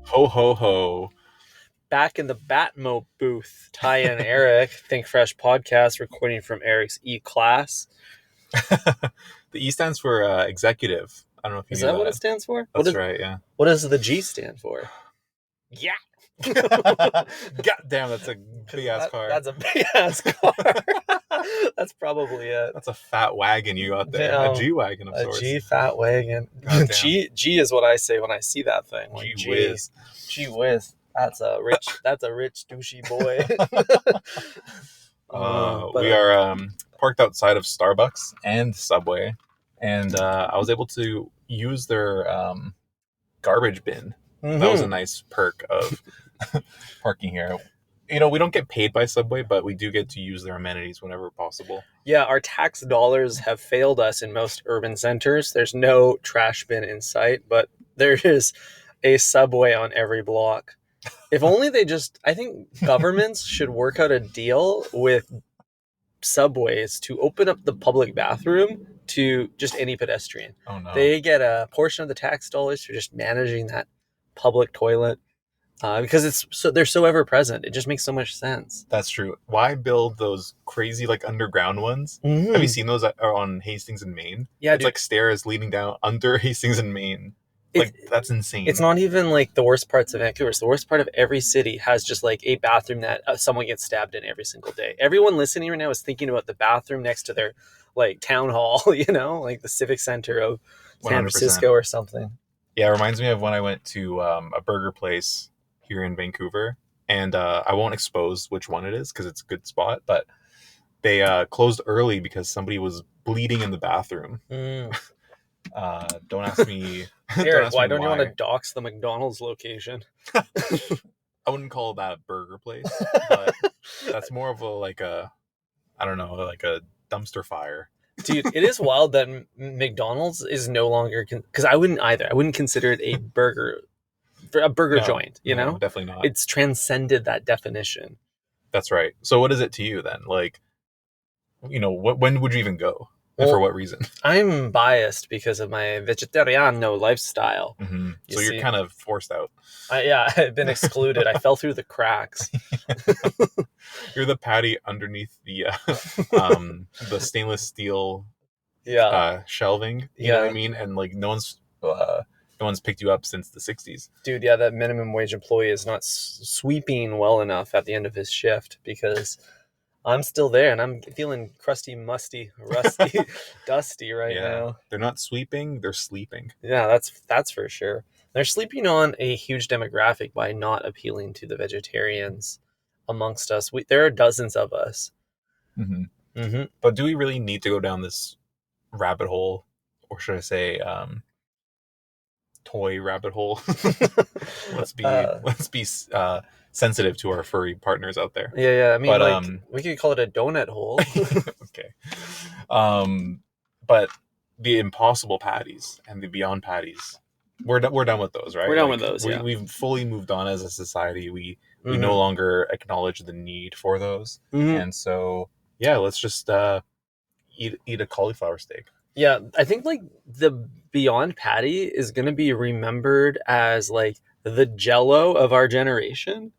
Ho ho ho. Back in the Batmo booth, Ty and Eric, Think Fresh podcast, recording from Eric's E-Class. The E stands for executive. I don't know if you Is knew that what it stands for? That's right, yeah. What does the G stand for? Yeah. God damn, that's a big ass car. That's a big ass car. That's probably it. That's a fat wagon you got there. Damn. A G wagon of sorts. A G fat wagon. G is what I say when I see that thing. Like, Gee whiz. Gee whiz. That's a rich douchey boy. We are parked outside of Starbucks and Subway, and I was able to use their garbage bin. Mm-hmm. That was a nice perk of parking here. You know, we don't get paid by Subway, but we do get to use their amenities whenever possible. Yeah, our tax dollars have failed us in most urban centers. There's no trash bin in sight, but there is a Subway on every block. If only I think governments should work out a deal with Subways to open up the public bathroom to just any pedestrian. Oh no. They get a portion of the tax dollars for just managing that public toilet. Because they're so ever present. It just makes so much sense. That's true. Why build those crazy like underground ones? Mm-hmm. Have you seen those that are on Hastings and Maine? Yeah, it's like stairs leading down under Hastings and Maine. Like that's insane. It's not even like the worst parts of Vancouver. It's the worst part of every city has just like a bathroom that someone gets stabbed in every single day. Everyone listening right now is thinking about the bathroom next to their like town hall, you know, like the civic center of San 100%. Francisco or something. Yeah, it reminds me of when I went to a burger place here in Vancouver, and I won't expose which one it is because it's a good spot, but they closed early because somebody was bleeding in the bathroom. Don't ask me. Eric, why don't you want to dox the McDonald's location? I wouldn't call that a burger place, but that's more of a dumpster fire. Dude, it is wild that McDonald's is no longer, because I wouldn't either. I wouldn't consider it a burger joint, you know? Definitely not. It's transcended that definition. That's right. So what is it to you then? Like, you know, when would you even go? And for what reason? I'm biased because of my vegetariano lifestyle. Mm-hmm. So you're kind of forced out. I've been excluded. I fell through the cracks. You're the patty underneath the stainless steel shelving. You know what I mean? And like no one's picked you up since the 60s. Dude, yeah, that minimum wage employee is not sweeping well enough at the end of his shift because I'm still there and I'm feeling crusty, musty, rusty, dusty now. They're not sweeping, they're sleeping. Yeah, that's for sure. They're sleeping on a huge demographic by not appealing to the vegetarians amongst us. There are dozens of us. Mm-hmm. Mm-hmm. But do we really need to go down this rabbit hole? Or should I say toy rabbit hole? Let's be sensitive to our furry partners out there. Yeah. I mean, we could call it a donut hole. Okay. But the Impossible patties and the Beyond patties, we're done with those, right? We're done with those. We've fully moved on as a society. We no longer acknowledge the need for those, and so let's just eat a cauliflower steak. Yeah, I think like the Beyond Patty is going to be remembered as like the Jell-O of our generation.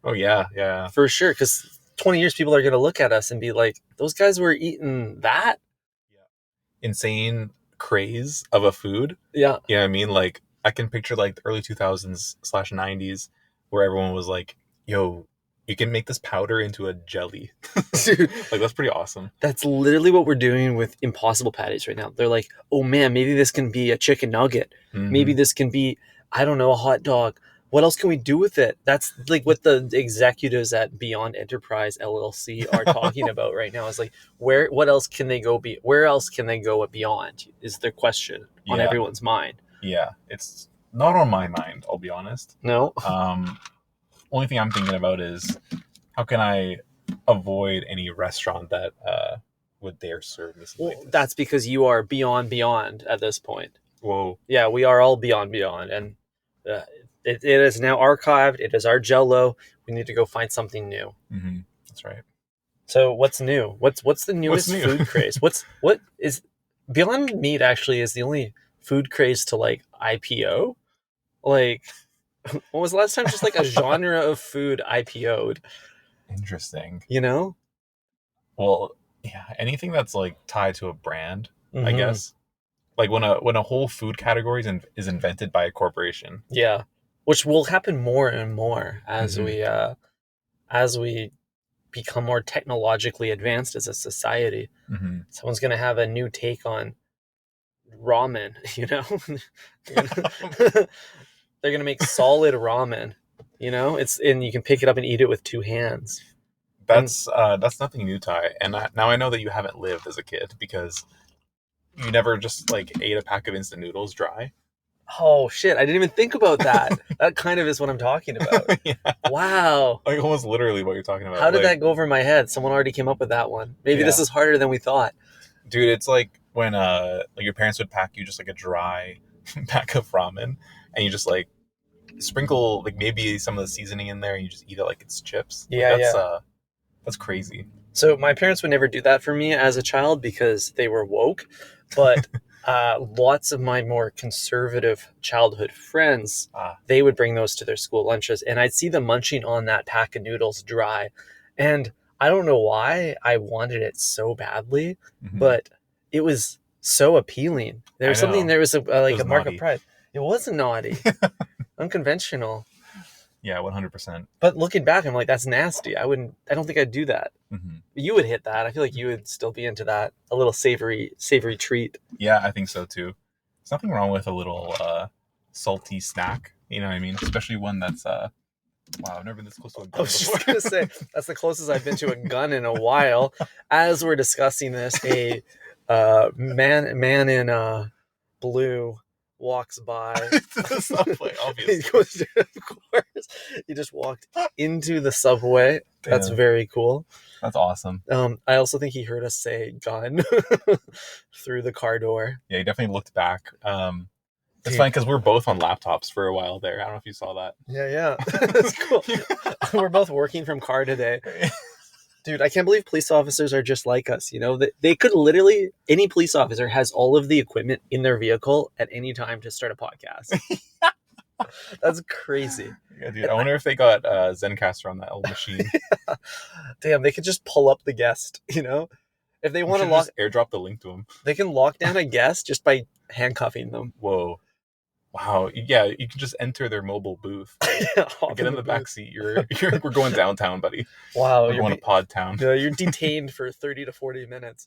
Oh yeah, for sure. Because 20 years, people are going to look at us and be like, "Those guys were eating that." Yeah, insane craze of a food. Yeah, you know what I mean. Like I can picture like the early 2000s/90s where everyone was like, "Yo, you can make this powder into a jelly." Dude, like that's pretty awesome. That's literally what we're doing with Impossible Patties right now. They're like, oh man, maybe this can be a chicken nugget. Mm-hmm. Maybe this can be, I don't know, a hot dog. What else can we do with it? That's like what the executives at Beyond Enterprise LLC are talking about right now. Is like, where else can they go beyond is the question on everyone's mind. Yeah, it's not on my mind, I'll be honest. No. Only thing I'm thinking about is how can I avoid any restaurant that would dare serve me something like this. That's because you are beyond at this point. Whoa. Yeah, we are all beyond, and it is now archived. It is our Jell-O. We need to go find something new. Mm-hmm. That's right. So what's new? What's the newest food craze? What is Beyond Meat actually is the only food craze to like IPO? Like When was the last time just like a genre of food IPO'd? Interesting. You know? Well, yeah, anything that's like tied to a brand, I Mm-hmm. guess. Like when a whole food category is invented by a corporation. Yeah, which will happen more and more as we become more technologically advanced as a society. Mm-hmm. Someone's gonna have a new take on ramen. You know, they're gonna, they're gonna make solid ramen. You know, it's and you can pick it up and eat it with two hands. And That's nothing new, Ty. And now I know that you haven't lived as a kid because you never just like ate a pack of instant noodles dry. oh shit, I didn't even think about that. That kind of is what I'm talking about. Yeah, Wow. like almost literally what you're talking How about. did Like, that go over my head? Someone already came up with that one. Maybe this yeah, is harder than we thought. dude, it's like when like your parents would pack you just like a dry pack of ramen, and you just like sprinkle like maybe some of the seasoning in there, and you just eat it like it's chips. Like Yeah, yeah. that's crazy. So my parents would never do that for me as a child because they were woke, but lots of my more conservative childhood friends, Ah, they would bring those to their school lunches, and I'd see them munching on that pack of noodles dry, and I don't know why I wanted it so badly, mhm. but it was so appealing. There I was something. know. There was It like a was mark of naughty. pride. It wasn't naughty, unconventional. Yeah, 100%. But looking back, I'm like, that's nasty. I wouldn't. I don't think I'd do that. Hmm. You would hit that. I feel like you would still be into that. A little savory treat. Yeah, I think so too. There's nothing wrong with a little salty snack. You know what I mean? Especially one that's wow, I've never been this close to a I gun was before. just gonna say that's the closest I've been to a gun in a while. As we're discussing this, a man in blue walks by. The subway, He obviously. goes, of course. He just walked into the subway. That's Damn, very cool. that's awesome. I also think he heard us say gun through the car door. Yeah, he definitely looked back. It's Dude. funny because we're both on laptops for a while there. I don't know if you saw that. Yeah. That's cool. We're both working from car today. Dude, I can't believe police officers are just like us. You know, they could literally, any police officer has all of the equipment in their vehicle at any time to start a podcast. That's crazy. Yeah, dude. I wonder if they got Zencaster on that old machine. Damn, they could just pull up the guest, you know? If they We want to should lock, just airdrop the link to him. they can lock down a guest just by handcuffing them. Whoa. Wow. Yeah, you can just enter their mobile booth. Hop Get in the back seat. We're going downtown, buddy. Wow, We're going to Pod Town. you're detained for 30 to 40 minutes.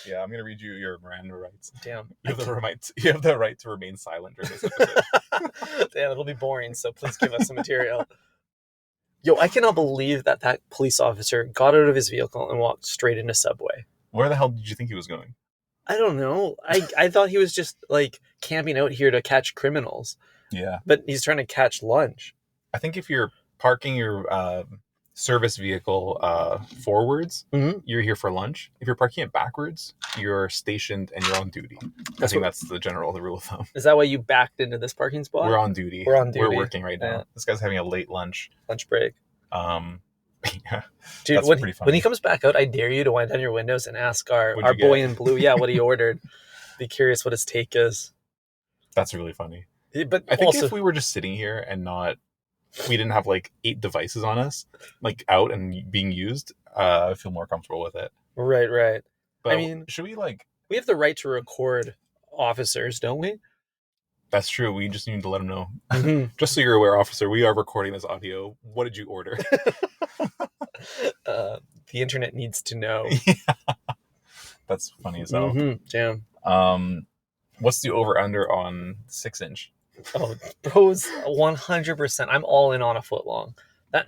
Yeah, I'm gonna read you your Miranda rights. Damn. You have the right to remain silent during this episode. Damn, it'll be boring, so please give us some material. Yo, I cannot believe that police officer got out of his vehicle and walked straight into Subway. Where the hell did you think he was going? I don't know. I thought he was just like camping out here to catch criminals, Yeah, but he's trying to catch lunch. I think if you're parking your service vehicle forwards, Mhm. you're here for lunch. If you're parking it backwards, you're stationed and you're on duty. That's That's the rule of thumb. Is that why you backed into this parking spot? We're on duty. We're on duty. We're working right now. Yeah. This guy's having a late lunch. Lunch break. Yeah, Dude, that's pretty funny. when he comes back out, I dare you to wind down your windows and ask our What'd you boy get? in blue, what he ordered. Be curious what his take is. That's really funny. But I think also, if we were just sitting here and we didn't have like 8 devices on us, like out and being used, I feel more comfortable with it. right. But I mean, should we we have the right to record officers, don't we? That's true. We just need to let them know. Mhm. Just so you're aware, officer, we are recording this audio. What did you order? The internet needs to know. That's funny as hell. Damn. What's the over under on 6-inch? Oh, bros, 100%. I'm all in on a foot long.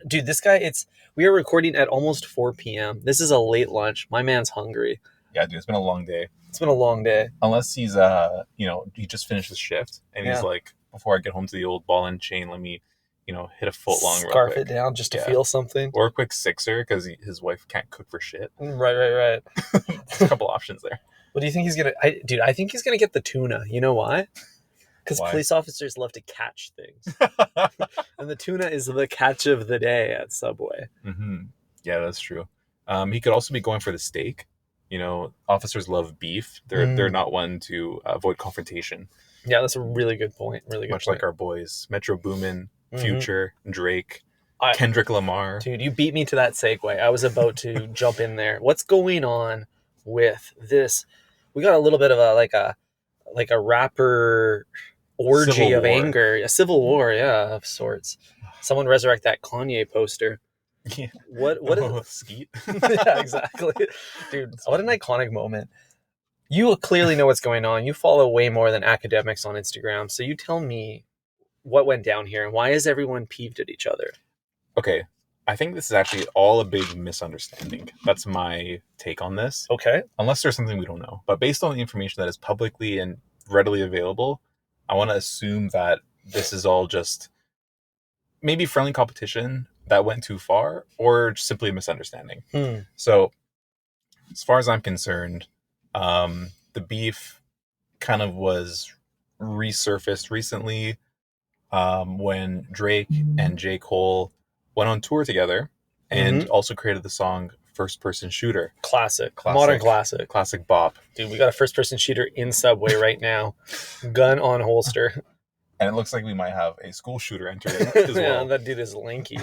Dude, this guy, we are recording at almost 4 p.m. This is a late lunch. My man's hungry. Yeah, dude, it's been a long day. It's been a long day. Unless he's he just finished his shift and he's like, before I get home to the old ball and chain, let me, hit a foot long real Scarf quick. it down just to feel something. Or a quick sixer because his wife can't cook for shit. Right. There's a couple options there. What do you think he's gonna? I think he's gonna get the tuna. You know why? Because Why? police officers love to catch things, and the tuna is the catch of the day at Subway. Mm-hmm. Yeah, that's true. He could also be going for the steak. You know, officers love beef. They're not one to avoid confrontation. Yeah, that's a really good point. Really good Much point. like our boys, Metro Boomin, Mhm. Future, Drake, Kendrick Lamar. Dude, you beat me to that segue. I was about to jump in there. What's going on with this? We got a little bit of a rapper orgy Civil of war. anger, a civil war, yeah, of sorts. Someone resurrect that Kanye poster. Yeah. What is Skeet? Yeah, exactly. Dude, what an iconic moment. You clearly know what's going on. You follow way more than academics on Instagram. So you tell me what went down here and why is everyone peeved at each other? Okay. I think this is actually all a big misunderstanding. That's my take on this. Okay. Unless there's something we don't know. But based on the information that is publicly and readily available, I want to assume that this is all just maybe friendly competition that went too far or simply a misunderstanding. So, as far as I'm concerned, the beef kind of was resurfaced recently when Drake and J. Cole went on tour together and also created the song First Person Shooter. Classic. Modern classic. Classic bop. Dude, we got a first person shooter in Subway right now. Gun on holster. And it looks like we might have a school shooter entering as well. Yeah, that dude is lanky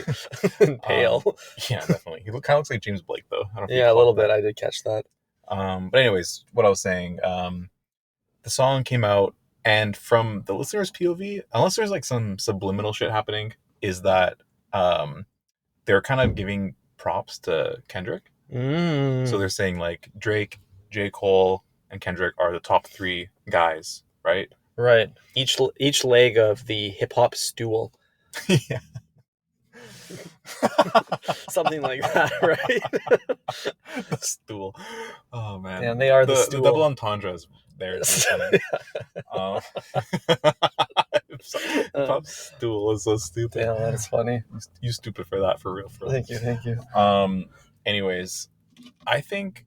and pale. Yeah, definitely. He kind of looks like James Blake, though. I don't know if Yeah, a little bit. I did catch that. But anyways, what I was saying, the song came out, and from the listener's POV, unless there's like some subliminal shit happening, is that they're kind of giving props to Kendrick. So they're saying like Drake, J. Cole, and Kendrick are the top 3 guys, right? Right. Each leg of the hip hop stool. Yeah. Something like that, right? The stool. Oh man. And they are the stool. The double entendre is there. Pop stool is so stupid. Yeah, that's funny. You stupid for that, for real. Thank you. Anyways, I think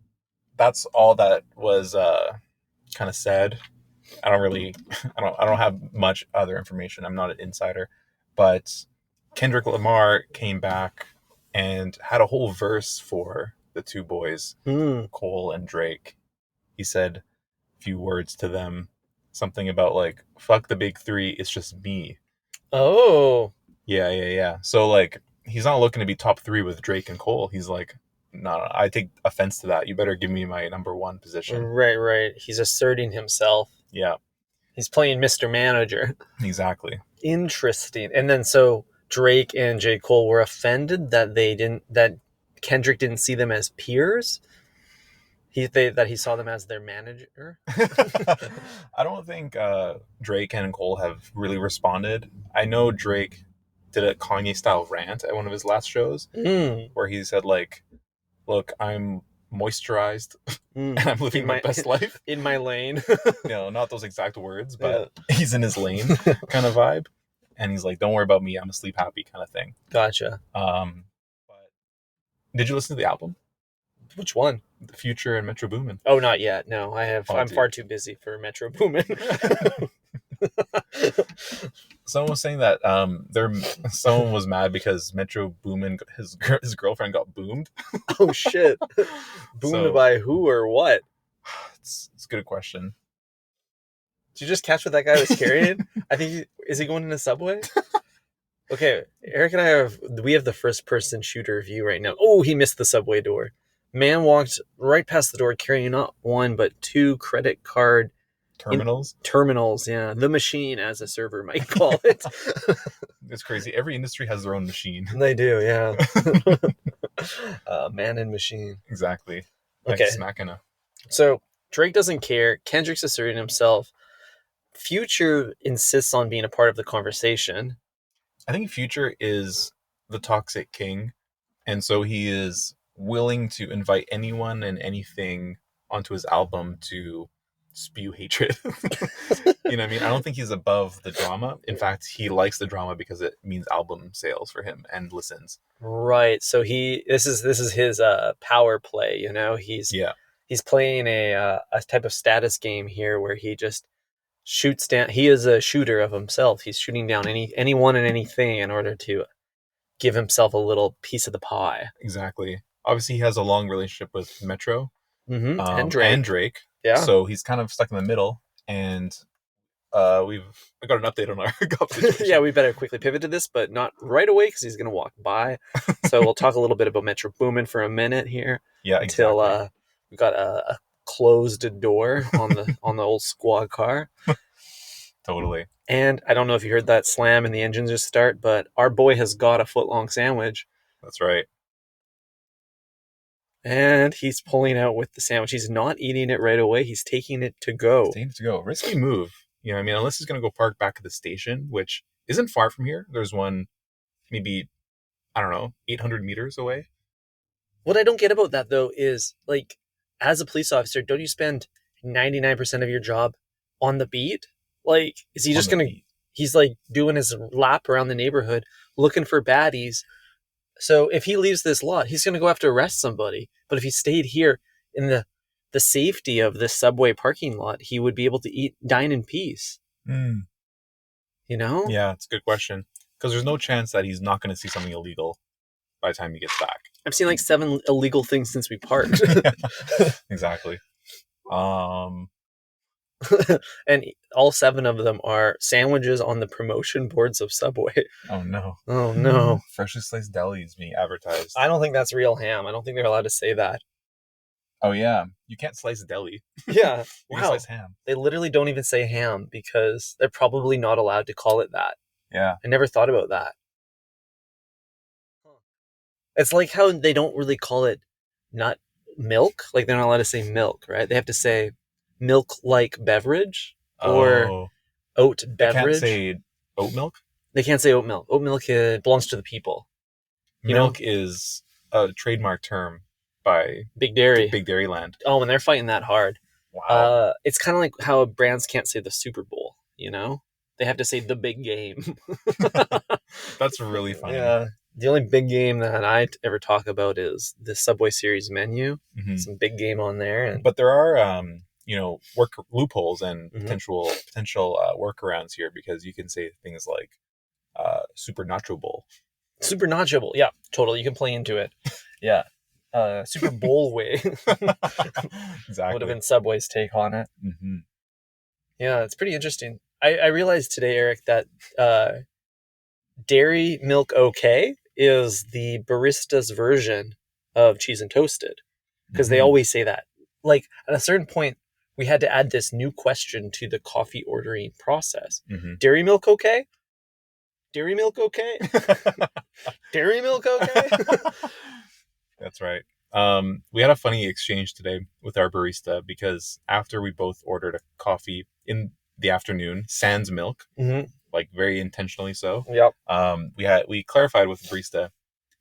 that's all that was kind of said. I don't have much other information. I'm not an insider, but Kendrick Lamar came back and had a whole verse for the 2 boys, Cole and Drake. He said a few words to them, something about like, fuck the big 3, it's just me. Oh. Yeah. So like, he's not looking to be top 3 with Drake and Cole. He's like, no, I take offense to that. You better give me my number 1 position. Right. He's asserting himself. Yeah. He's playing Mr. Manager. Exactly. Interesting. And then so Drake and J. Cole were offended that Kendrick didn't see them as peers. That he saw them as their manager. I don't think Drake and Cole have really responded. I know Drake did a Kanye style rant at one of his last shows where he said like, look, I'm moisturized and I'm living my best life in my lane. No, not those exact words, but he's in his lane kind of vibe. And he's like, don't worry about me, I'm asleep happy kind of thing. Gotcha. But did you listen to the album? Which one? The Future and Metro Boomin. Oh, not yet. No, I'm far too busy for Metro Boomin. Someone was saying that someone was mad because Metro Boomin, his girlfriend got boomed. Oh shit! Boomed by who or what? It's a good question. Did you just catch what that guy was carrying? I think is he going in a Subway? Okay, Eric and I have the first person shooter view right now. Oh, he missed the Subway door. Man walked right past the door carrying not 1 but 2 credit card terminals, yeah. The machine, as a server might call it. It's crazy. Every industry has their own machine. They do, yeah. Man and machine. Exactly. Okay. So Drake doesn't care. Kendrick's asserting himself. Future insists on being a part of the conversation. I think Future is the toxic king, and so he is willing to invite anyone and anything onto his album to spew hatred. You know what I mean? I don't think he's above the drama. In fact, he likes the drama because it means album sales for him and listens. Right. So this is his power play, you know? He's playing a type of status game here where he just shoots down. He is a shooter of himself. He's shooting down anyone and anything in order to give himself a little piece of the pie. Exactly. Obviously, he has a long relationship with Metro, And Drake. And Drake. Yeah. So he's kind of stuck in the middle, and I got an update on our golf situation. Yeah, we better quickly pivot to this, but not right away because he's going to walk by. So we'll talk a little bit about Metro Boomin for a minute here. Yeah, until exactly. we got a closed door on the old squad car. Totally. And I don't know if you heard that slam and the engine just start, but our boy has got a foot-long sandwich. That's right. And he's pulling out with the sandwich. He's not eating it right away. He's taking it to go. Risky move. You know, I mean, unless he's going to go park back at the station, which isn't far from here. There's one maybe, I don't know, 800 meters away. What I don't get about that, though, is, like, as a police officer, don't you spend 99% of your job on the beat? Like, is he just going to... He's, like, doing his lap around the neighborhood, looking for baddies. So if he leaves this lot, he's going to go have to arrest somebody. But if he stayed here in the safety of this Subway parking lot, he would be able to dine in peace. Mm. You know? Yeah, it's a good question. Because there's no chance that he's not going to see something illegal by the time he gets back. I've seen like 7 illegal things since we parked. Exactly. And all 7 of them are sandwiches on the promotion boards of Subway. Oh no. Oh no. Freshly sliced delis being advertised. I don't think that's real ham. I don't think they're allowed to say that. Oh yeah. You can't slice deli. Yeah. You can slice ham. They literally don't even say ham because they're probably not allowed to call it that. Yeah. I never thought about that. It's like how they don't really call it nut milk. Like they're not allowed to say milk, right? They have to say milk-like beverage or oat beverage. They can't say oat milk? They can't say oat milk. Oat milk belongs to the people. Milk is a trademark term by Big Dairy. Big Dairy Land. Oh, and they're fighting that hard. Wow. It's kind of like how brands can't say the Super Bowl, you know? They have to say the big game. That's really funny. Yeah. The only big game that I ever talk about is the Subway Series menu. Mm-hmm. Some big game on there. But there are, work loopholes and potential workarounds here because you can say things like Super Nacho Bowl. Super Nacho Bowl. Yeah, totally. You can play into it. Yeah. Super Bowl way. Exactly. Would have been Subway's take on it. Mm-hmm. Yeah, it's pretty interesting. I realized today, Eric, that Dairy Milk OK is the barista's version of Cheese and Toasted. Because they always say that. Like, at a certain point, we had to add this new question to the coffee ordering process. Mm-hmm. Dairy Milk OK? Dairy Milk OK? Dairy Milk OK? That's right. We had a funny exchange today with our barista because after we both ordered a coffee in the afternoon, sans milk, like very intentionally so. Yep. We clarified with the barista,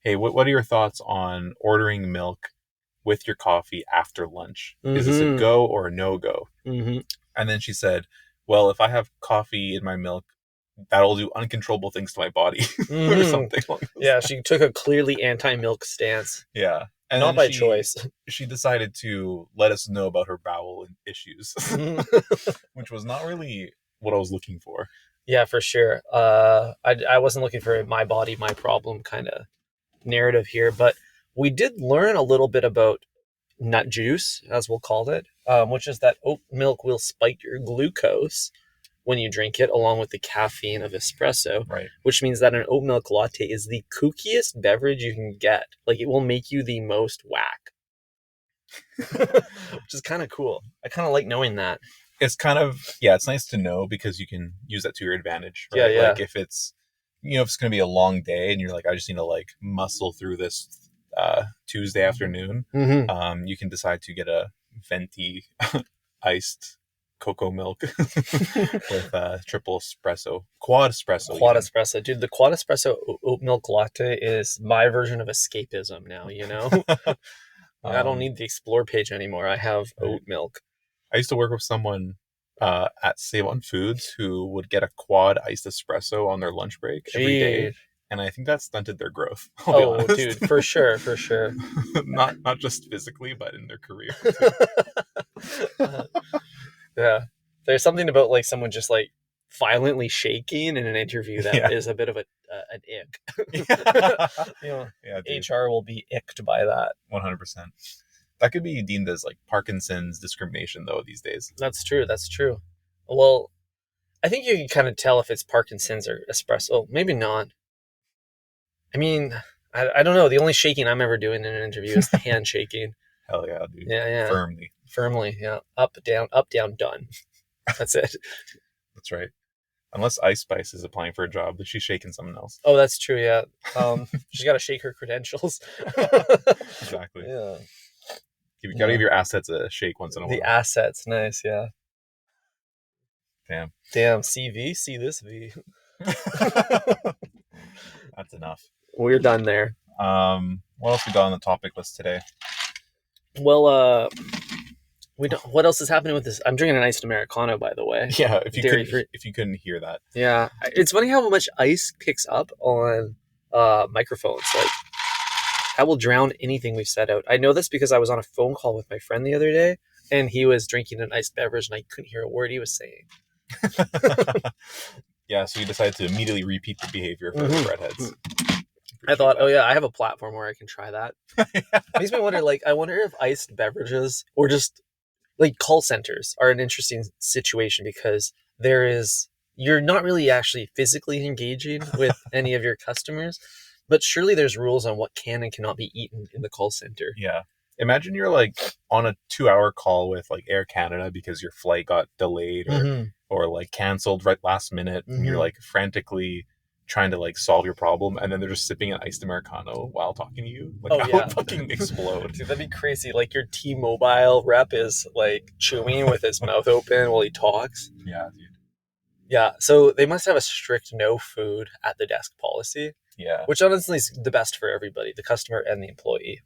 hey, what are your thoughts on ordering milk with your coffee after lunch? Is this a go or a no-go? And then she said, well, if I have coffee in my milk, that'll do uncontrollable things to my body or something like that. Yeah, she took a clearly anti-milk stance. Yeah. And not by choice. She decided to let us know about her bowel issues, which was not really what I was looking for. Yeah, for sure. I wasn't looking for my body, my problem kind of narrative here, but we did learn a little bit about nut juice, as we'll call it, which is that oat milk will spike your glucose when you drink it, along with the caffeine of espresso, right? Which means that an oat milk latte is the kookiest beverage you can get. Like, it will make you the most whack. Which is kind of cool. I kind of like knowing that. It's kind of, it's nice to know because you can use that to your advantage, right? Yeah. Like if it's, if it's going to be a long day and you're like, I just need to like muscle through this Tuesday afternoon, you can decide to get a venti iced cocoa milk with triple espresso, quad espresso. Dude, the quad espresso oat milk latte is my version of escapism now, you know? I don't need the explore page anymore. I have oat milk. I used to work with someone at Save on Foods who would get a quad iced espresso on their lunch break every day. And I think that stunted their growth. Oh, dude, for sure. not just physically, but in their career. Yeah. There's something about like someone just like violently shaking in an interview that is a bit of an ick. HR will be icked by that. 100%. That could be deemed as like Parkinson's discrimination though these days. That's true. That's true. Well, I think you can kind of tell if it's Parkinson's or espresso. Maybe not. I mean, I don't know. The only shaking I'm ever doing in an interview is the hand shaking. Hell yeah, dude. Yeah. Firmly. Yeah. Up, down, done. That's it. That's right. Unless Ice Spice is applying for a job, she's shaking someone else. Oh, that's true. Yeah. She's got to shake her credentials. Exactly. Yeah. You gotta give your assets a shake once in a while. The assets, nice. Yeah. Damn. CV, see this V. That's enough. We're done there. What else we got on the topic list today? Well, we don't. What else is happening with this? I'm drinking an iced Americano, by the way. Yeah, if you couldn't hear that. Yeah, it's funny how much ice picks up on microphones. Like, I will drown anything we've said out. I know this because I was on a phone call with my friend the other day, and he was drinking an iced beverage, and I couldn't hear a word he was saying. Yeah, so you decided to immediately repeat the behavior for the redheads. I thought, oh yeah, I have a platform where I can try that. It makes me wonder, like, I wonder if iced beverages or just like call centers are an interesting situation because you're not really actually physically engaging with any of your customers, but surely there's rules on what can and cannot be eaten in the call center. Yeah. Imagine you're like on a 2-hour call with like Air Canada because your flight got delayed or like canceled right last minute and you're like frantically trying to like solve your problem and then they're just sipping an iced Americano while talking to you. Like I would fucking explode. Dude, that'd be crazy. Like your T-Mobile rep is like chewing with his mouth open while he talks. Yeah, dude. Yeah, so they must have a strict no food at the desk policy. Yeah. Which honestly is the best for everybody, the customer and the employee.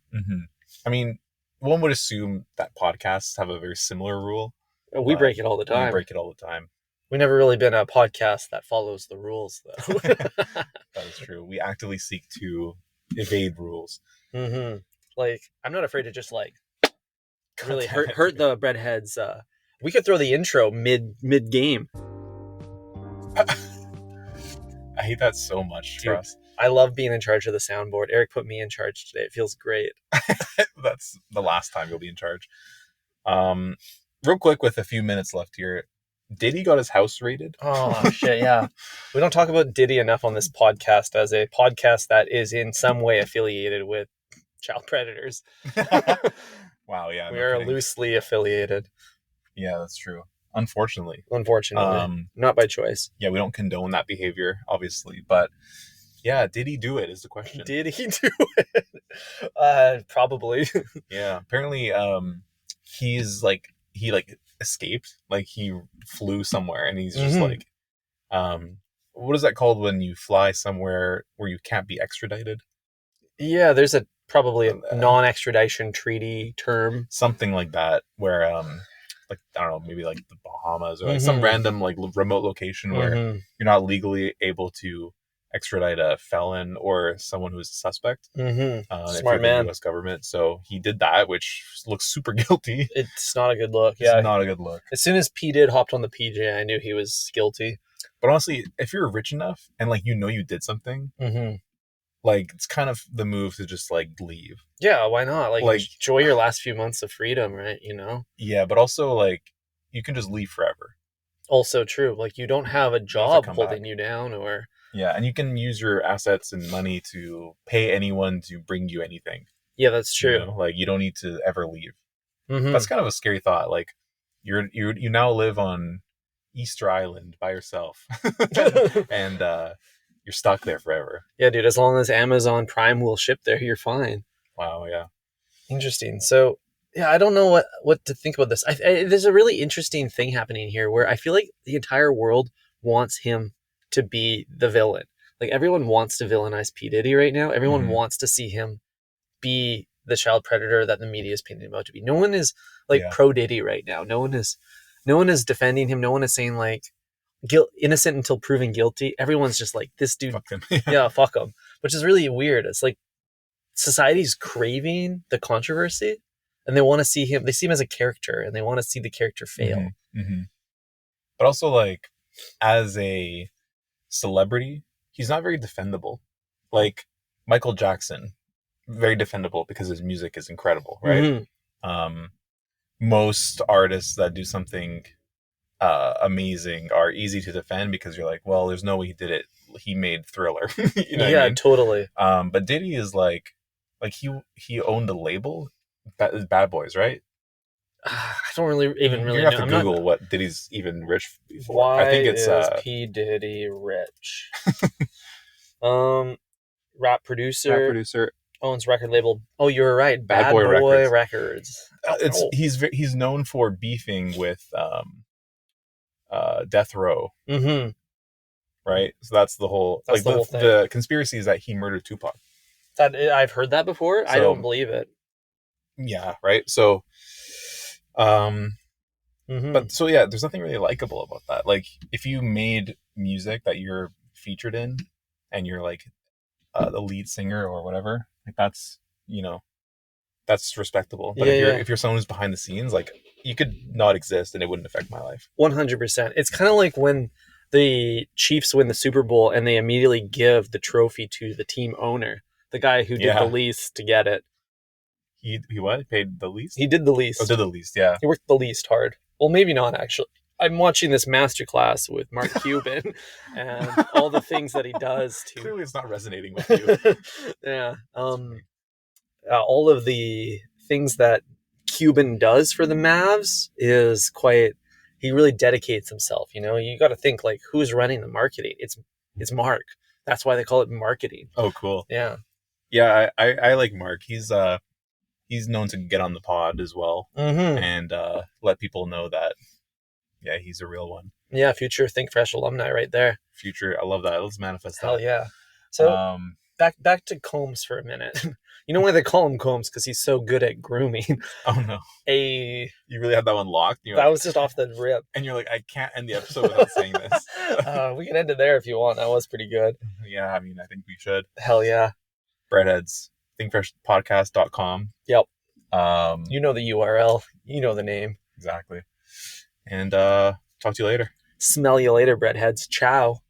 I mean, one would assume that podcasts have a very similar rule. We break it all the time. We've never really been a podcast that follows the rules, though. That is true. We actively seek to evade rules. Like, I'm not afraid to just like really hurt the breadheads. We could throw the intro mid game. I hate that so much, Trust. I love being in charge of the soundboard. Eric put me in charge today. It feels great. That's the last time you'll be in charge. Real quick, with a few minutes left here, Diddy got his house raided. Oh, shit, yeah. We don't talk about Diddy enough on this podcast as a podcast that is in some way affiliated with child predators. Wow, yeah. We are loosely affiliated. Yeah, that's true. Unfortunately. Not by choice. Yeah, we don't condone that behavior, obviously, but yeah, did he do it is the question. Did he do it? Probably. Yeah, apparently he escaped, like he flew somewhere and he's just like what is that called when you fly somewhere where you can't be extradited? Yeah, there's probably a non-extradition treaty term, something like that, where like I don't know, maybe like the Bahamas or like some random like remote location where you're not legally able to extradite a felon or someone who's a suspect. Smart man. The U.S. government. So he did that, which looks super guilty. It's not a good look. It's not a good look. As soon as P did hopped on the PJ, I knew he was guilty. But honestly, if you're rich enough and like you did something, like it's kind of the move to just like leave. Yeah, why not? Like enjoy your last few months of freedom, right? You know? Yeah, but also like you can just leave forever. Also true. Like you don't have a job holding you down or... Yeah, and you can use your assets and money to pay anyone to bring you anything. Yeah, that's true. You know? Like you don't need to ever leave. That's kind of a scary thought. Like you now live on Easter Island by yourself, and you're stuck there forever. Yeah, dude. As long as Amazon Prime will ship there, you're fine. Wow. Yeah. Interesting. So yeah, I don't know what to think about this. There's a really interesting thing happening here where I feel like the entire world wants him to be the villain. Like everyone wants to villainize P. Diddy right now. Everyone wants to see him be the child predator that the media is painting him out to be. No one is like pro Diddy right now. No one is defending him. No one is saying like innocent until proven guilty. Everyone's just like, this dude, fuck him. Yeah, fuck him. Which is really weird. It's like society's craving the controversy and they want to see him. They see him as a character and they want to see the character fail. But also like as a celebrity, he's not very defendable. Like Michael Jackson, very defendable because his music is incredible, right? Most artists that do something amazing are easy to defend because you're like, well, there's no way he did it. He made Thriller. You know what I mean? Totally. But Diddy is like he owned a label, Bad Boys, right? I don't really even really You have know. to Google what Diddy's even rich for. I think it's P Diddy rich? Rap producer owns record label. Oh, you're right. Bad Boy Records. He's known for beefing with Death Row. Mm-hmm. Right? So that's the whole whole thing. The conspiracy is that he murdered Tupac. That I've heard that before. So, I don't believe it. Yeah, right? So but so yeah, there's nothing really likable about that. Like if you made music that you're featured in and you're like the lead singer or whatever, like that's, you know, that's respectable. But if you're someone who's behind the scenes, like you could not exist and it wouldn't affect my life. 100%. It's kind of like when the Chiefs win the Super Bowl and they immediately give the trophy to the team owner, the guy who did the least to get it. He what? Paid the least? He did the least. Oh, did the least, yeah. He worked the least hard. Well, maybe not, actually. I'm watching this masterclass with Mark Cuban and all the things that he does to... Clearly it's not resonating with you. Yeah. All of the things that Cuban does for the Mavs is quite... He really dedicates himself, you know? You got to think, like, who's running the marketing? It's Mark. That's why they call it marketing. Oh, cool. Yeah. Yeah, I like Mark. He's known to get on the pod as well and let people know that, yeah, he's a real one. Yeah, future Think Fresh alumni right there. Future, I love that. Let's manifest that. Hell yeah. So back to Combs for a minute. You know why they call him Combs? Because he's so good at grooming. Oh, no. You really had that one locked? That was just off the rip. And you're like, I can't end the episode without saying this. We can end it there if you want. That was pretty good. Yeah, I mean, I think we should. Hell yeah. Breadheads. ThinkFreshPodcast.com. Yep. You know the URL. You know the name. Exactly. And talk to you later. Smell you later, breadheads. Ciao.